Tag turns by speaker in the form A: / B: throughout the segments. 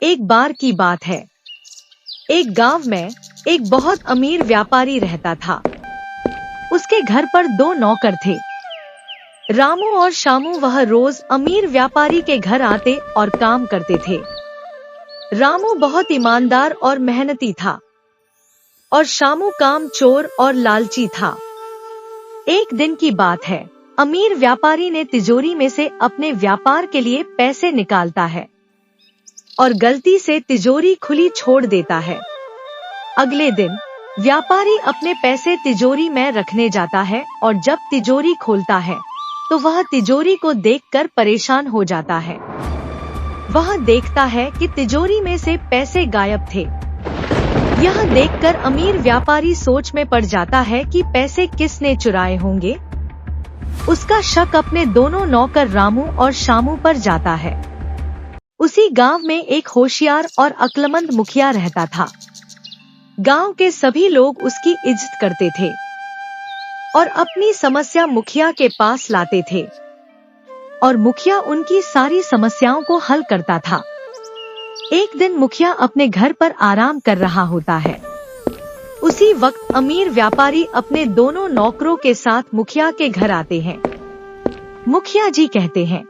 A: एक बार की बात है। एक गांव में एक बहुत अमीर व्यापारी रहता था। उसके घर पर दो नौकर थे, रामू और शामू। वह रोज अमीर व्यापारी के घर आते और काम करते थे। रामू बहुत ईमानदार और मेहनती था और शामू कामचोर और लालची था। एक दिन की बात है, अमीर व्यापारी ने तिजोरी में से अपने व्यापार के लिए पैसे निकालता है और गलती से तिजोरी खुली छोड़ देता है। अगले दिन व्यापारी अपने पैसे तिजोरी में रखने जाता है और जब तिजोरी खोलता है तो वह तिजोरी को देखकर परेशान हो जाता है। वह देखता है कि तिजोरी में से पैसे गायब थे। यह देखकर अमीर व्यापारी सोच में पड़ जाता है कि पैसे किसने चुराए होंगे। उसका शक अपने दोनों नौकर रामू और शामू पर जाता है। उसी गांव में एक होशियार और अक्लमंद मुखिया रहता था। गांव के सभी लोग उसकी इज्जत करते थे और अपनी समस्या मुखिया के पास लाते थे और मुखिया उनकी सारी समस्याओं को हल करता था। एक दिन मुखिया अपने घर पर आराम कर रहा होता है। उसी वक्त अमीर व्यापारी अपने दोनों नौकरों के साथ मुखिया के घर आते हैं। मुखिया जी कहते हैं,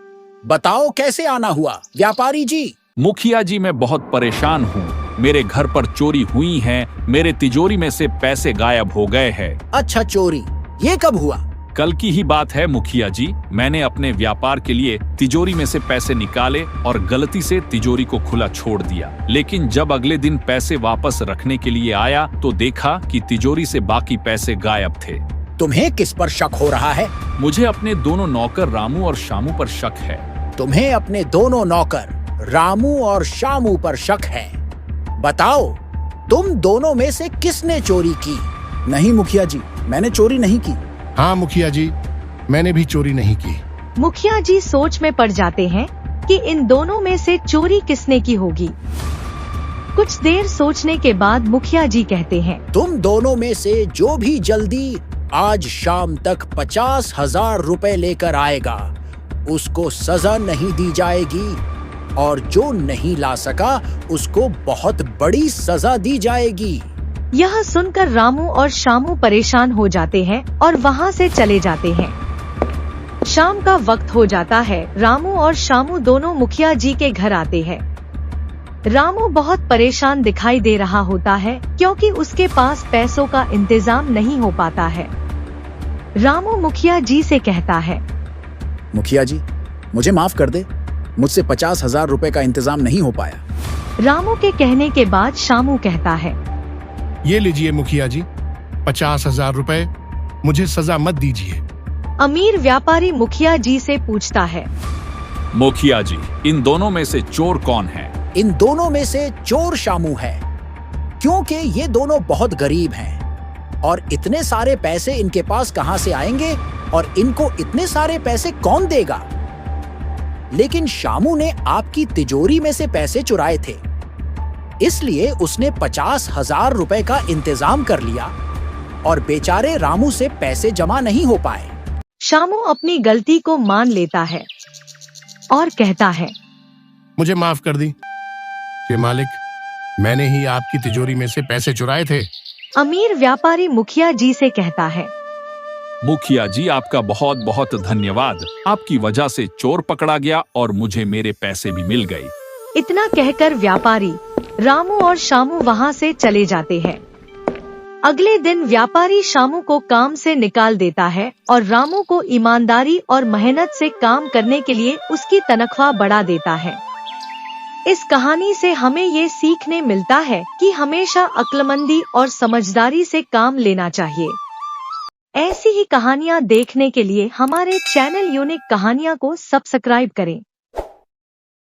B: बताओ कैसे आना हुआ व्यापारी जी।
C: मुखिया जी, मैं बहुत परेशान हूँ। मेरे घर पर चोरी हुई है। मेरे तिजोरी में से पैसे गायब हो गए हैं।
B: अच्छा, चोरी? ये कब हुआ?
C: कल की ही बात है मुखिया जी। मैंने अपने व्यापार के लिए तिजोरी में से पैसे निकाले और गलती से तिजोरी को खुला छोड़ दिया। लेकिन जब अगले दिन पैसे वापस रखने के लिए आया तो देखा कि तिजोरी से बाकी पैसे गायब थे।
B: तुम्हें किस पर शक हो रहा है?
C: मुझे अपने दोनों नौकर रामू और शामू पर शक है।
B: तुम्हें अपने दोनों नौकर रामू और शामू पर शक है? बताओ, तुम दोनों में से किसने चोरी की?
D: नहीं मुखिया जी, मैंने चोरी नहीं की।
E: हाँ मुखिया जी, मैंने भी चोरी नहीं की।
A: मुखिया जी सोच में पड़ जाते हैं कि इन दोनों में से चोरी किसने की होगी। कुछ देर सोचने के बाद मुखिया जी कहते हैं,
B: तुम दोनों में से जो भी जल्दी आज शाम तक 50,000 रुपए लेकर आएगा उसको सजा नहीं दी जाएगी और जो नहीं ला सका उसको बहुत बड़ी सजा दी जाएगी।
A: यह सुनकर रामू और शामू परेशान हो जाते हैं और वहाँ से चले जाते हैं। शाम का वक्त हो जाता है। रामू और शामू दोनों मुखिया जी के घर आते हैं। रामू बहुत परेशान दिखाई दे रहा होता है क्योंकि उसके पास पैसों का इंतजाम नहीं हो पाता है। रामू मुखिया जी से कहता है,
D: मुखिया जी, मुझे माफ कर दे, मुझसे 50,000 रुपए का इंतजाम नहीं हो पाया।
A: रामू के कहने के बाद शामू कहता है,
E: ये लीजिए मुखिया जी, 50,000 रुपए, मुझे सजा मत दीजिए।
A: अमीर व्यापारी मुखिया जी से पूछता है,
C: मुखिया जी, इन दोनों में से चोर कौन है?
B: इन दोनों में से चोर शामू है, क्योंकि ये दोनों बहुत गरीब हैं और इतने सारे पैसे इनके पास कहां से आएंगे और इनको इतने सारे पैसे कौन देगा? लेकिन शामू ने आपकी तिजोरी में से पैसे चुराए थे, इसलिए उसने 50,000 रुपए का इंतजाम कर लिया और बेचारे रामू से पैसे जमा नहीं हो पाए।
A: शामू अपनी गलती को मान लेता है और कहता है,
E: मुझे माफ कर दी। ये मालिक, मैंने ही आपकी तिजोरी में से पैसे चुराए थे।
A: अमीर व्यापारी मुखिया जी से कहता है,
C: मुखिया जी, आपका बहुत बहुत धन्यवाद। आपकी वजह से चोर पकड़ा गया और मुझे मेरे पैसे भी मिल गए।
A: इतना कहकर व्यापारी रामू और शामू वहाँ से चले जाते हैं। अगले दिन व्यापारी शामू को काम से निकाल देता है और रामू को ईमानदारी और मेहनत से काम करने के लिए उसकी तनख्वाह बढ़ा देता है। इस कहानी से हमें ये सीखने मिलता है कि हमेशा अक्लमंदी और समझदारी से काम लेना चाहिए। ऐसी ही कहानियाँ देखने के लिए हमारे चैनल यूनिक कहानियाँ को सब्सक्राइब करें।